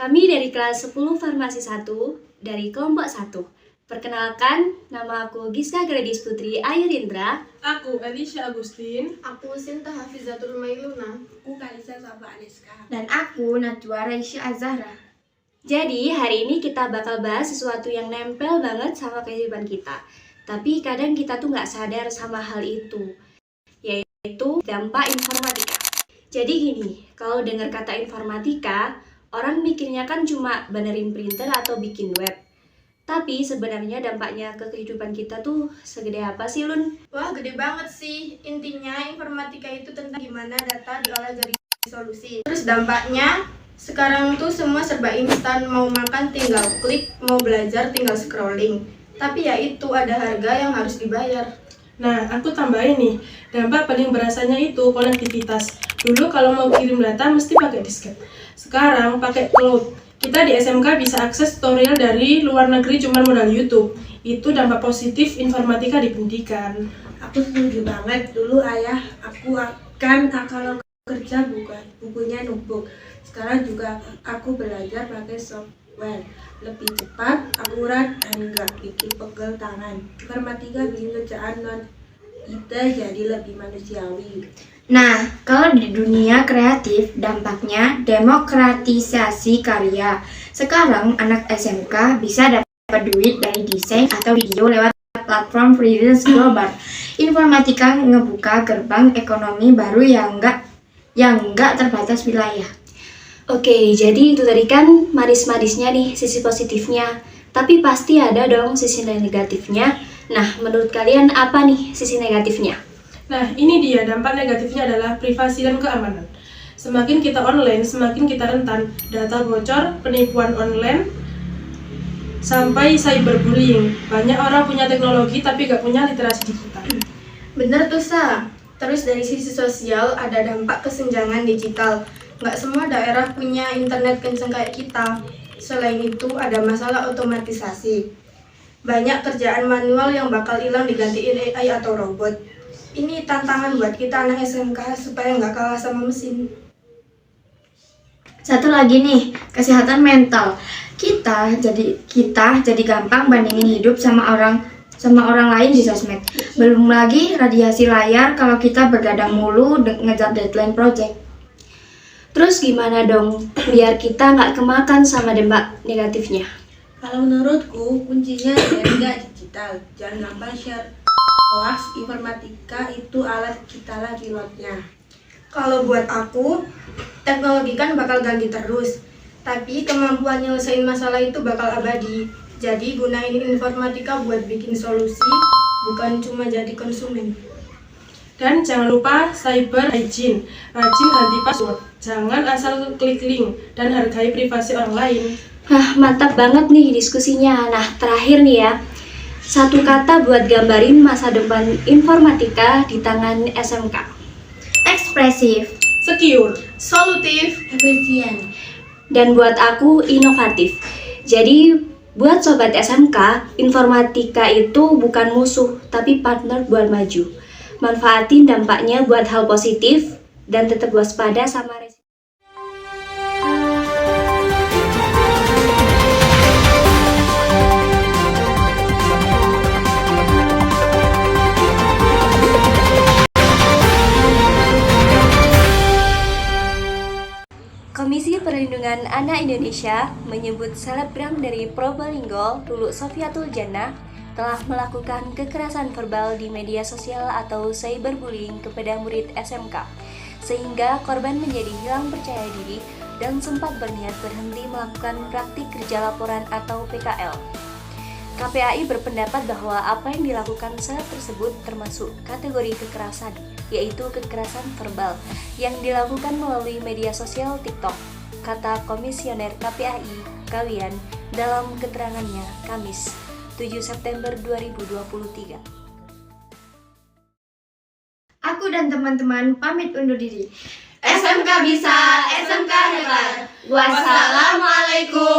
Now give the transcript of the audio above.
Kami dari kelas 10 Farmasi 1 dari kelompok 1. Perkenalkan, nama aku Giska Gladys Putri Ayurindra. Aku Alicia Agustin. Aku Sinta Hafizatul Mailuna. Aku Kalisa Safa Aniska. Dan aku Najwa Raisya Azahra. Jadi hari ini kita bakal bahas sesuatu yang nempel banget sama kehidupan kita. Tapi kadang kita tuh nggak sadar sama hal itu, yaitu dampak informatika. Jadi gini, kalau dengar kata informatika, orang mikirnya kan cuma benerin printer atau bikin web. Tapi sebenarnya dampaknya ke kehidupan kita tuh segede apa sih, Lun? Wah, gede banget sih. Intinya informatika itu tentang gimana data diolah jadi solusi. Terus dampaknya, sekarang tuh semua serba instan. Mau makan tinggal klik, mau belajar tinggal scrolling. Tapi ya itu ada harga yang harus dibayar. Nah, aku tambahin nih, dampak paling berasanya itu konektivitas. Dulu kalau mau kirim data mesti pakai disket. Sekarang pakai cloud. Kita di SMK bisa akses tutorial dari luar negeri cuma modal YouTube. Itu dampak positif informatika di pendidikan. Aku setuju banget. Dulu ayah aku kalau kerja bukunya notebook. Sekarang juga aku belajar pakai software. Lebih cepat, akurat, dan nggak bikin pegel tangan. Informatika bikin kerjaan non kita jadi lebih manusiawi. Nah, kalau di dunia kreatif, dampaknya demokratisasi karya. Sekarang anak SMK bisa dapat duit dari desain atau video lewat platform freelance global. Informatika ngebuka gerbang ekonomi baru yang nggak terbatas wilayah. Oke, jadi itu tadi kan manis-manisnya nih, sisi positifnya. Tapi pasti ada dong sisi negatifnya. Nah, menurut kalian apa nih sisi negatifnya? Nah, ini dia dampak negatifnya adalah privasi dan keamanan. Semakin kita online, semakin kita rentan. Data bocor, penipuan online, sampai cyberbullying. Banyak orang punya teknologi tapi gak punya literasi digital. Bener tuh, Sa. Terus dari sisi sosial ada dampak kesenjangan digital. Nggak semua daerah punya internet kenceng kayak kita. Selain itu ada masalah otomatisasi. Banyak kerjaan manual yang bakal hilang digantiin AI atau robot. Ini tantangan buat kita anak SMK supaya nggak kalah sama mesin. Satu lagi nih, kesehatan mental. Kita jadi gampang bandingin hidup sama orang lain di sosmed. Belum lagi radiasi layar kalau kita bergadang mulu ngejar deadline project. Terus gimana dong biar kita nggak kemakan sama dampak negatifnya? Kalau menurutku, kuncinya jaringan digital. Jangan gampang share hoax. Informatika itu alat kita lah pilotnya. Kalau buat aku, teknologi kan bakal ganti terus. Tapi kemampuan nyelesain masalah itu bakal abadi. Jadi gunain informatika buat bikin solusi, bukan cuma jadi konsumen. Dan jangan lupa cyber hygiene. Rajin ganti password. Jangan asal klik link dan hargai privasi orang lain. Mantap banget nih diskusinya. Nah, terakhir nih ya. Satu kata buat gambarin masa depan informatika di tangan SMK. Ekspresif, Secure, Solutif, Efisien. Dan buat aku inovatif. Jadi buat sobat SMK, informatika itu bukan musuh, tapi partner buat maju. Manfaatin dampaknya buat hal positif dan tetap waspada sama resiko. Komisi Perlindungan Anak Indonesia menyebut selebgram dari Probolinggo, Lulu Sofiatul Jannah, telah melakukan kekerasan verbal di media sosial atau cyberbullying kepada murid SMK, sehingga korban menjadi hilang percaya diri dan sempat berniat berhenti melakukan praktik kerja laporan atau PKL. KPAI berpendapat bahwa apa yang dilakukan saat tersebut termasuk kategori kekerasan, yaitu kekerasan verbal yang dilakukan melalui media sosial TikTok, kata Komisioner KPAI Kawian dalam keterangannya Kamis 7 September 2023. Aku dan teman-teman pamit undur diri. SMK bisa, SMK hebat. Wassalamualaikum.